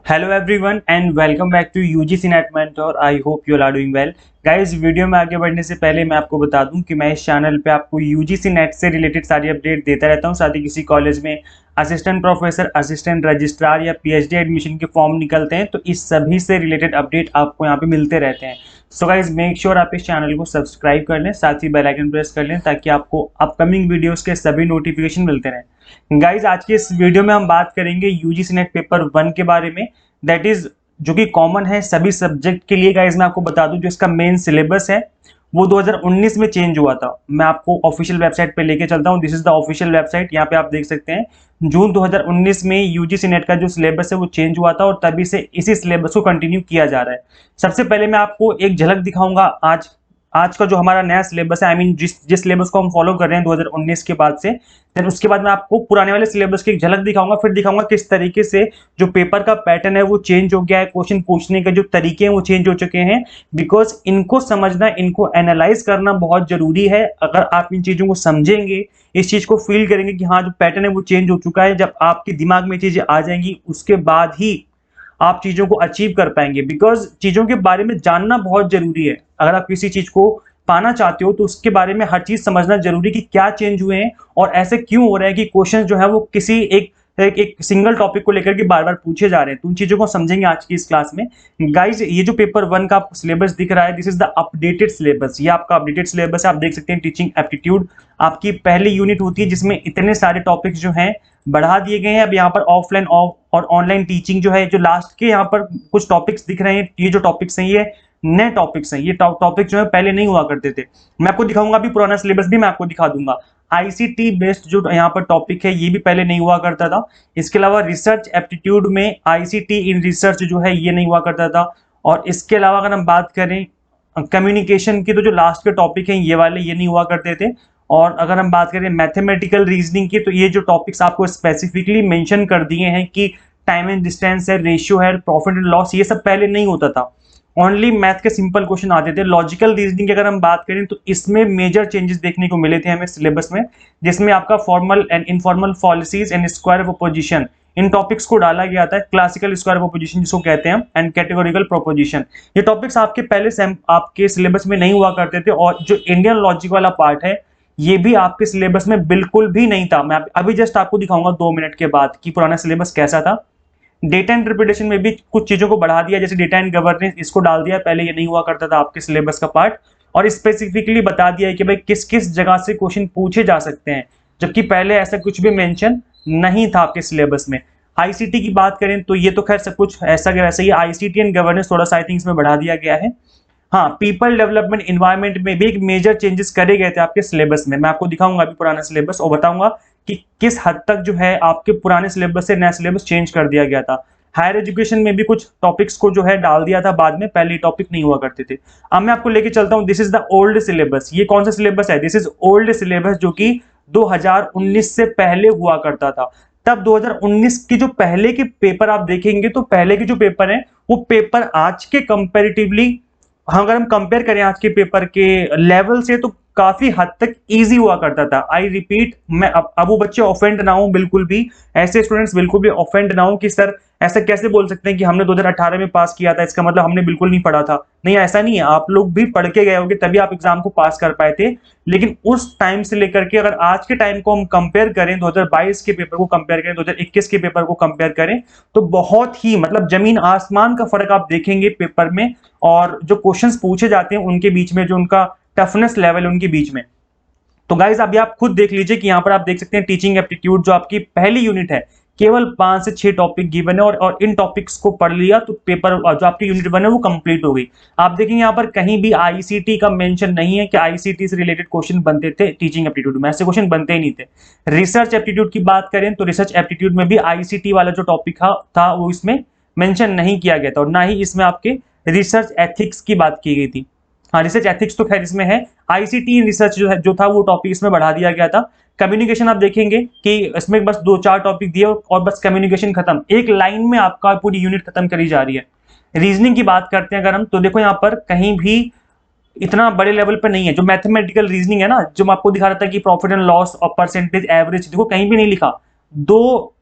Hello everyone and welcome back to UGC NET mentor. I hope you are doing well. Guys, video में आगे बढ़ने से पहले मैं आपको बता दूं कि मैं इस चैनल पे आपको यूजीसी नेट से रिलेटेड सारी अपडेट देता रहता हूं। साथ ही किसी कॉलेज में असिस्टेंट प्रोफेसर, असिस्टेंट रजिस्ट्रार या पीएचडी एडमिशन के फॉर्म निकलते हैं तो इस सभी से रिलेटेड अपडेट आपको यहाँ पे मिलते रहते हैं। सो गाइज, मेक श्योर आप इस चैनल को सब्सक्राइब कर लें, साथ ही बेल आइकन प्रेस कर लें ताकि आपको अपकमिंग वीडियोस के सभी नोटिफिकेशन मिलते रहें। गाइज, आज के इस वीडियो में हम बात करेंगे यूजीसी नेट पेपर 1 के बारे में, दैट इज जो कि कॉमन है सभी सब्जेक्ट के लिए। गाइज, मैं आपको बता दूं जो इसका मेन सिलेबस है वो 2019 में चेंज हुआ था। मैं आपको ऑफिशियल वेबसाइट पे लेके चलता हूं। This is the official website. यहाँ पे आप देख सकते हैं जून 2019 में यूजीसी नेट का जो सिलेबस है वो चेंज हुआ था और तभी से इसी सिलेबस को कंटिन्यू किया जा रहा है। सबसे पहले मैं आपको एक झलक दिखाऊंगा आज का जो हमारा नया सिलेबस है, आई मीन जिस सिलेबस को हम फॉलो कर रहे हैं 2019 के बाद से। देन उसके बाद मैं आपको पुराने वाले सिलेबस की एक झलक दिखाऊंगा, फिर दिखाऊंगा किस तरीके से जो पेपर का पैटर्न है वो चेंज हो गया है, क्वेश्चन पूछने के जो तरीके हैं वो चेंज हो चुके हैं। बिकॉज इनको समझना, इनको एनालाइज करना बहुत जरूरी है। अगर आप इन चीजों को समझेंगे, इस चीज को फील करेंगे कि हाँ जो पैटर्न है वो चेंज हो चुका है, जब आपके दिमाग में चीजें आ जाएंगी उसके बाद ही आप चीजों को अचीव कर पाएंगे। बिकॉज चीजों के बारे में जानना बहुत जरूरी है। अगर आप किसी चीज को पाना चाहते हो तो उसके बारे में हर चीज समझना जरूरी कि क्या चेंज हुए हैं और ऐसे क्यों हो रहे हैं कि क्वेश्चन जो है वो किसी एक सिंगल टॉपिक को लेकर के बार बार पूछे जा रहे हैं। तो उन चीजों को समझेंगे आज की इस क्लास में। गाइज, ये जो पेपर 1 का आपको सिलेबस दिख रहा है, this is the updated syllabus. ये आपका अपडेटेड सिलेबस है। आप देख सकते हैं टीचिंग एप्टीट्यूड आपकी पहली यूनिट होती है जिसमें इतने सारे टॉपिक्स जो हैं बढ़ा दिए गए हैं। अब यहाँ पर ऑफलाइन और ऑनलाइन टीचिंग जो है, जो लास्ट के यहाँ पर कुछ टॉपिक्स दिख रहे हैं, ये जो टॉपिक्स हैं ये नए टॉपिक्स हैं। ये टॉपिक जो है पहले नहीं हुआ करते थे। मैं आपको दिखाऊंगा, अभी पुराना सिलेबस भी मैं आपको दिखा दूंगा। आईसीटी बेस्ड जो यहाँ पर टॉपिक है ये भी पहले नहीं हुआ करता था। इसके अलावा रिसर्च एप्टीट्यूड में आईसीटी इन रिसर्च जो है ये नहीं हुआ करता था। और इसके अलावा अगर हम बात करें कम्युनिकेशन की, तो जो लास्ट के टॉपिक हैं ये वाले ये नहीं हुआ करते थे। और अगर हम बात करें मैथमेटिकल रीजनिंग की, तो ये जो टॉपिक्स आपको स्पेसिफिकली मेंशन कर दिए हैं कि टाइम एंड डिस्टेंस है, रेशियो है, प्रॉफिट एंड लॉस, ये सब पहले नहीं होता था। ओनली मैथ के सिंपल क्वेश्चन आते थे। लॉजिकल रीजनिंग की अगर हम बात करें तो इसमें मेजर चेंजेस देखने को मिले थे हमें सिलेबस में, जिसमें आपका formal and informal fallacies and square of opposition, इन टॉपिक्स को डाला गया था। क्लासिकल स्क्वायर ऑफ अपोजिशन जिसको कहते हैं, एंड कैटेगोरिकल प्रोपोजिशन। ये टॉपिक्स आपके पहले आपके सिलेबस में नहीं हुआ करते थे। और जो इंडियन लॉजिक वाला पार्ट है ये भी आपके सिलेबस में बिल्कुल भी नहीं था। मैं अभी जस्ट आपको दिखाऊंगा 2 मिनट के बाद कि पुराना सिलेबस कैसा था। डेटा इंटरप्रिटेशन में भी कुछ चीजों को बढ़ा दिया, जैसे डेटा एंड गवर्नेंस, इसको डाल दिया। पहले ये नहीं हुआ करता था आपके सिलेबस का पार्ट। और स्पेसिफिकली बता दिया है कि भाई किस किस जगह से क्वेश्चन पूछे जा सकते हैं, जबकि पहले ऐसा कुछ भी मेंशन नहीं था आपके सिलेबस में। आईसीटी की बात करें तो ये तो खैर सब कुछ ऐसा के वैसा ही। आईसीटी एंड गवर्नेंस थोड़ा सा आई थिंक इसमें बढ़ा दिया गया है। हाँ, पीपल डेवलपमेंट इन्वायरमेंट में भी एक मेजर चेंजेस करे गए थे आपके सिलेबस में। मैं आपको दिखाऊंगा अभी पुराना सिलेबस और बताऊंगा कि किस हद तक जो है आपके पुराने सिलेबस से नया सिलेबस चेंज कर दिया गया था। हायर एजुकेशन में भी कुछ टॉपिक्स को जो है डाल दिया था बाद में, पहले टॉपिक नहीं हुआ करते थे। अब मैं आपको लेके चलता हूं, this is the old syllabus. ये कौन सा सिलेबस है? दिस इज ओल्ड सिलेबस जो कि 2019 से पहले हुआ करता था। तब 2019 के जो पहले के पेपर आप देखेंगे तो पहले के जो पेपर हैं वो पेपर आज के कंपैरेटिवली, अगर हम कंपेयर करें आज के पेपर के लेवल से, तो काफी हद तक इजी हुआ करता था। आई रिपीट, मैं अब वो बच्चे ऑफेंड ना हो, बिल्कुल भी ऐसे स्टूडेंट्स बिल्कुल भी ऑफेंड ना हो कि सर ऐसा कैसे बोल सकते हैं कि हमने 2018 में पास किया था, इसका मतलब हमने बिल्कुल नहीं पढ़ा था। नहीं, ऐसा नहीं है। आप लोग भी पढ़ के गए होंगे तभी आप एग्जाम को पास कर पाए थे। लेकिन उस टाइम से लेकर के अगर आज के टाइम को हम कंपेयर करें, 2022 के पेपर को कंपेयर करें, 2021 के पेपर को कंपेयर करें, तो बहुत ही मतलब जमीन आसमान का फर्क आप देखेंगे पेपर में। और जो क्वेश्चंस पूछे जाते हैं उनके बीच में, जो उनका टफनेस लेवल है उनके बीच में। तो गाइज अभी आप खुद देख लीजिए कि यहाँ पर आप देख सकते हैं टीचिंग एप्टीट्यूड जो आपकी पहली यूनिट है, केवल 5 से 6 टॉपिक गिवन है। और इन टॉपिक्स को पढ़ लिया तो पेपर जो आपकी यूनिट 1 है वो कंप्लीट हो गई। आप देखेंगे यहाँ पर कहीं भी आईसीटी का मेंशन नहीं है कि आईसीटी से रिलेटेड क्वेश्चन बनते थे टीचिंग एप्टीट्यूड में। ऐसे क्वेश्चन बनते ही नहीं थे। रिसर्च एप्टीट्यूड की बात करें तो रिसर्च एप्टीट्यूड में भी आईसीटी वाला जो टॉपिक था वो इसमें मेंशन नहीं किया गया था। और ना ही इसमें आपके रिसर्च एथिक्स की बात की गई थी। हाँ, रिसर्च एथिक्स तो खैर इसमें है। आईसीटी रिसर्च जो था वो टॉपिक इसमें बढ़ा दिया गया था। कम्युनिकेशन आप देखेंगे कि इसमें बस 2-4 टॉपिक दिए और बस कम्युनिकेशन खत्म, एक लाइन में आपका पूरी यूनिट खत्म करी जा रही है। रीजनिंग की बात करते हैं अगर हम, तो देखो यहाँ पर कहीं भी इतना बड़े लेवल पर नहीं है। जो मैथमेटिकल रीजनिंग है ना, जो मैं आपको दिखा रहा था कि प्रॉफिट एंड लॉस और परसेंटेज एवरेज, देखो कहीं भी नहीं लिखा। दो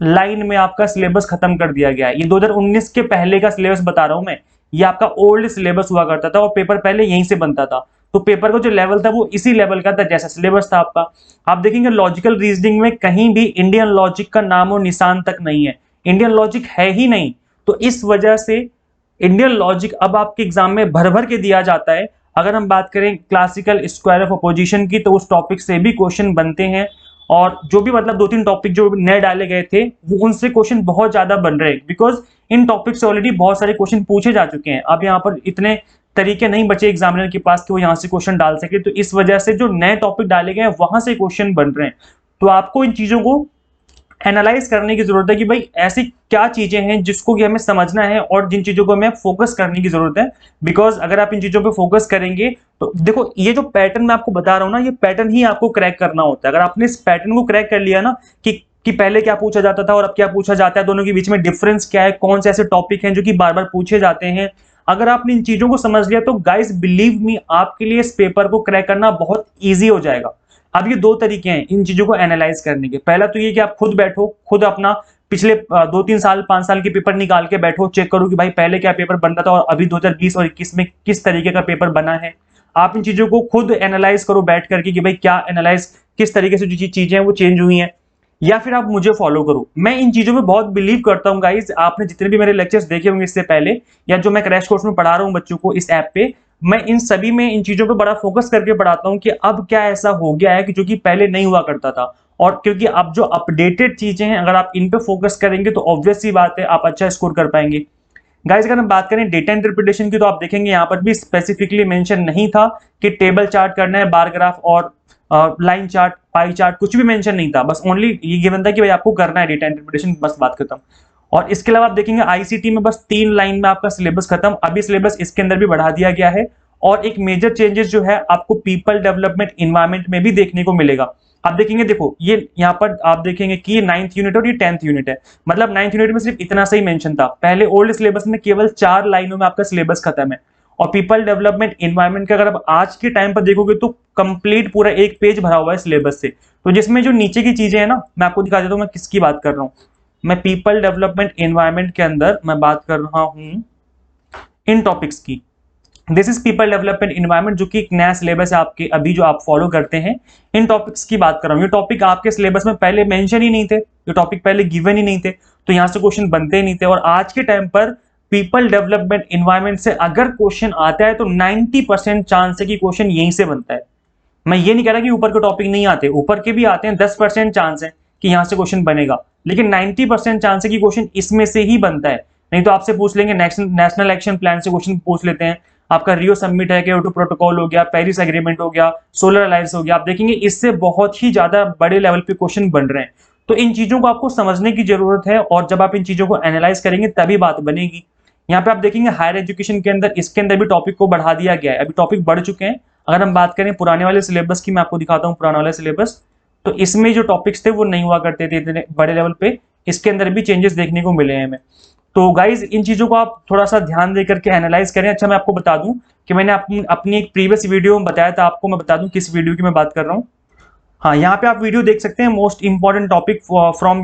लाइन में आपका सिलेबस खत्म कर दिया गया है। ये 2019 के पहले का सिलेबस बता रहा हूं मैं, ये आपका ओल्ड सिलेबस हुआ करता था और पेपर पहले यहीं से बनता था। तो पेपर का जो लेवल था वो इसी लेवल का था जैसा सिलेबस था आपका। आप देखेंगे लॉजिकल रीजनिंग में कहीं भी इंडियन लॉजिक का नाम और निशान तक नहीं है, इंडियन लॉजिक है ही नहीं। तो इस वजह से इंडियन लॉजिक अब आपके एग्जाम में भर भर के दिया जाता है। अगर हम बात करें क्लासिकल स्क्वायर ऑफ अपोजिशन की, तो उस टॉपिक से भी क्वेश्चन बनते हैं। और जो भी मतलब 2-3 टॉपिक जो नए डाले गए थे वो उनसे क्वेश्चन बहुत ज्यादा बन रहे हैं, बिकॉज इन टॉपिक से ऑलरेडी बहुत सारे क्वेश्चन पूछे जा चुके हैं। अब यहाँ पर इतने तरीके नहीं बचे एग्जामिनर के पास कि वो यहाँ से क्वेश्चन डाल सके, तो इस वजह से जो नए टॉपिक डाले गए हैं वहां से क्वेश्चन बन रहे हैं। तो आपको इन चीजों को एनालाइज करने की जरूरत है कि भाई ऐसी क्या चीजें हैं जिसको कि हमें समझना है और जिन चीजों को हमें फोकस करने की जरूरत है। बिकॉज अगर आप इन चीजों पे फोकस करेंगे तो देखो, ये जो पैटर्न मैं आपको बता रहा हूं ना, ये पैटर्न ही आपको क्रैक करना होता है। अगर आपने इस पैटर्न को क्रैक कर लिया ना कि पहले क्या पूछा जाता था और अब क्या पूछा जाता है, दोनों के बीच में डिफरेंस क्या है, कौन से ऐसे टॉपिक हैं जो कि बार बार पूछे जाते हैं, अगर आपने इन चीजों को समझ लिया तो गाइस बिलीव मी, आपके लिए इस पेपर को क्रैक करना बहुत ईजी हो जाएगा। अब ये 2 तरीके हैं इन चीजों को एनालाइज करने के। पहला तो ये कि आप खुद बैठो, खुद अपना पिछले 2-3 साल 5 साल के पेपर निकाल के बैठो, चेक करो कि भाई पहले क्या पेपर बनता था और अभी 2020 और 21 में किस तरीके का पेपर बना है। आप इन चीजों को खुद एनालाइज करो बैठ करके कि भाई क्या एनालाइज, किस तरीके से जो चीजें हैं वो चेंज हुई हैं, या फिर आप मुझे फॉलो करो। मैं इन चीजों में बहुत बिलीव करता हूं गाइज। आपने जितने भी मेरे लेक्चर्स देखे होंगे इससे पहले, या जो मैं क्रैश कोर्स में पढ़ा रहा हूं बच्चों को इस ऐप पे, मैं इन सभी में इन चीजों पे बड़ा फोकस करके पढ़ाता हूं कि अब क्या ऐसा हो गया है कि जो कि पहले नहीं हुआ करता था। और क्योंकि अब जो अपडेटेड चीजें हैं अगर आप इन पे फोकस करेंगे तो ऑब्वियस सी बात है आप अच्छा स्कोर कर पाएंगे। गाइस अगर हम बात करें डेटा इंटरप्रिटेशन की, तो आप देखेंगे यहाँ पर भी स्पेसिफिकली मेंशन नहीं था कि टेबल चार्ट करना है, बार ग्राफ और लाइन चार्ट, पाई चार्ट, कुछ भी मेंशन नहीं था। बस ओनली ये गिवन था कि भाई आपको करना है डेटा इंटरप्रिटेशन, बस बात खत्म। और इसके अलावा आप देखेंगे आईसीटी में बस 3 लाइन में आपका सिलेबस खत्म। अभी सिलेबस इसके अंदर भी बढ़ा दिया गया है। और एक मेजर चेंजेस जो है आपको पीपल डेवलपमेंट इन्वायरमेंट में भी देखने को मिलेगा। आप देखेंगे, देखो ये यहाँ पर आप देखेंगे कि ये 9th यूनिट और ये 10th यूनिट है। मतलब 9th यूनिट में सिर्फ इतना सही मेंशन था, पहले ओल्ड सिलेबस में केवल 4 लाइनों में आपका सिलेबस खत्म है। और पीपल डेवलपमेंट इन्वायरमेंट का अगर आप आज के टाइम पर देखोगे तो कंप्लीट पूरा एक पेज भरा हुआ है सिलेबस से। तो जिसमें जो नीचे की चीजें हैं ना, मैं आपको दिखा देता हूँ मैं किसकी बात कर रहा हूँ। मैं पीपल डेवलपमेंट इन्वायरमेंट के अंदर मैं बात कर रहा हूँ इन टॉपिक्स की। This is people development environment, जो कि एक नया सिलेबस है आपके अभी जो आप फॉलो करते हैं। इन टॉपिक्स की बात कर रहा हूँ। ये टॉपिक आपके सिलेबस में पहले मेंशन ही नहीं थे, ये टॉपिक पहले गिवन ही नहीं थे, तो यहाँ से क्वेश्चन बनते ही नहीं थे। और आज के टाइम पर पीपल डेवलपमेंट इन्वायरमेंट से अगर क्वेश्चन आता है तो 90% चांस है कि क्वेश्चन यहीं से बनता है। मैं ये नहीं कह रहा कि ऊपर के टॉपिक नहीं आते, ऊपर के भी आते हैं, 10% चांस है कि यहाँ से क्वेश्चन बनेगा, लेकिन 90% चांस है कि क्वेश्चन इसमें से ही बनता है। नहीं तो आपसे पूछ लेंगे नेशनल एक्शन प्लान से क्वेश्चन पूछ लेते हैं, आपका रियो समिट है, क्योटो प्रोटोकॉल हो गया, पेरिस एग्रीमेंट हो गया, सोलर अलायंस हो गया। आप देखेंगे इससे बहुत ही ज्यादा बड़े लेवल पे क्वेश्चन बन रहे हैं। तो इन चीजों को आपको समझने की जरूरत है, और जब आप इन चीजों को एनालाइज करेंगे तभी बात बनेगी। यहाँ पे आप देखेंगे हायर एजुकेशन के अंदर, इसके अंदर भी टॉपिक को बढ़ा दिया गया है, अभी टॉपिक बढ़ चुके हैं। अगर हम बात करें पुराने वाले सिलेबस की, मैं आपको दिखाता हूँ पुराना वाला सिलेबस, तो इसमें जो टॉपिक्स थे वो नहीं हुआ करते थे इतने बड़े लेवल पे। इसके अंदर भी चेंजेस देखने को मिले हैं हमें। तो गाइज इन चीजों को आप थोड़ा सा ध्यान दे करके एनालाइज करें। अच्छा मैं आपको बता दूं कि मैंने अपनी एक प्रीवियस वीडियो में बताया था आपको, मैं बता दूं किस वीडियो की मैं बात कर रहा हूँ। हाँ, यहाँ पे आप वीडियो देख सकते हैं, most important topic from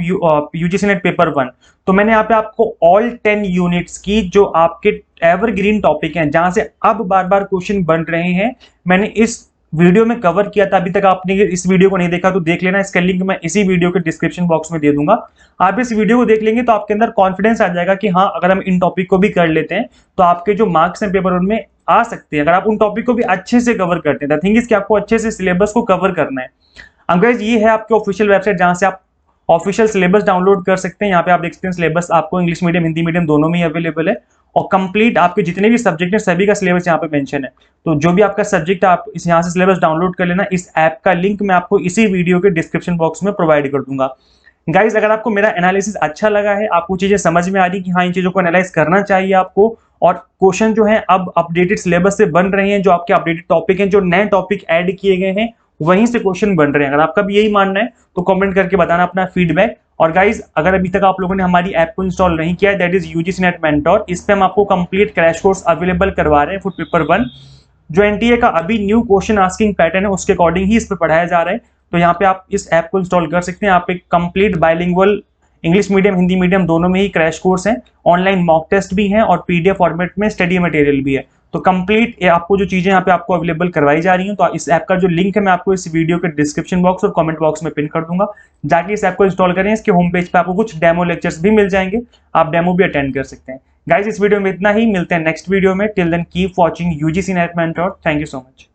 UGC net paper 1। तो मैंने यहाँ पे आपको ऑल 10 यूनिट्स की जो आपके एवरग्रीन टॉपिक हैं, जहां से अब बार बार क्वेश्चन बन रहे हैं, मैंने इस वीडियो में कवर किया था। अभी तक आपने इस वीडियो को नहीं देखा तो देख लेना, इसका लिंक मैं इसी वीडियो के डिस्क्रिप्शन बॉक्स में दे दूंगा। आप इस वीडियो को देख लेंगे तो आपके अंदर कॉन्फिडेंस आ जाएगा कि हाँ, अगर हम इन टॉपिक को भी कर लेते हैं तो आपके जो मार्क्स हैं पेपर 1 में आ सकते हैं, अगर आप उन टॉपिक को भी अच्छे से कवर करते हैं। द थिंग इज कि आपको अच्छे से सिलेबस को कवर करना है। गाइस ये है आपके ऑफिशियल वेबसाइट जहां से आप ऑफिशियल सिलेबस डाउनलोड कर सकते हैं। यहाँ पे आप देख सकते हैं सिलेबस आपको इंग्लिश मीडियम, हिंदी मीडियम दोनों में अवेलेबल है, और कंप्लीट आपके जितने भी सब्जेक्ट हैं सभी का सिलेबस यहाँ पे मेंशन है। तो जो भी आपका सब्जेक्ट है आप इस यहाँ से सिलेबस डाउनलोड कर लेना। इस ऐप का लिंक मैं आपको इसी वीडियो के डिस्क्रिप्शन बॉक्स में प्रोवाइड कर दूंगा। गाइज अगर आपको मेरा एनालिसिस अच्छा लगा है, आपको चीजें समझ में आ रही कि हाँ इन चीजों को एनालाइज करना चाहिए आपको, और क्वेश्चन जो है अब अपडेटेड सिलेबस से बन रहे हैं, जो आपके अपडेटेड टॉपिक हैं, जो नए टॉपिक ऐड किए गए हैं वहीं से क्वेश्चन बन रहे हैं, अगर आपका भी यही मानना है तो कमेंट करके बताना अपना फीडबैक। और गाइज अगर अभी तक आप लोगों ने हमारी ऐप को इंस्टॉल नहीं किया है, that is UGC NET mentor, इस पे हम आपको कंप्लीट क्रैश कोर्स अवेलेबल करवा रहे हैं फॉर पेपर 1। जो एनटीए का अभी न्यू क्वेश्चन आस्किंग पैटर्न है उसके अकॉर्डिंग ही इस पे पढ़ाया जा रहा है। तो यहाँ पे आप इस ऐप को इंस्टॉल कर सकते हैं। आप एक complete bilingual English medium Hindi medium दोनों में ही क्रैश कोर्स है, ऑनलाइन मॉक टेस्ट भी है और पीडीएफ फॉर्मेट में स्टडी मटेरियल भी है। तो कंप्लीट आपको जो चीजें यहाँ पे आपको अवेलेबल करवाई जा रही हैं, तो इस ऐप का जो लिंक है मैं आपको इस वीडियो के डिस्क्रिप्शन बॉक्स और कमेंट बॉक्स में पिन कर दूंगा। जाके इस ऐप को इंस्टॉल करें। इसके होम पेज पे आपको कुछ डेमो लेक्चर्स भी मिल जाएंगे, आप डेमो भी अटेंड कर सकते हैं। गाइज इस वीडियो में इतना ही, मिलते हैं नेक्स्ट वीडियो में। Till then keep watching UGC NET mentor. Thank you so much.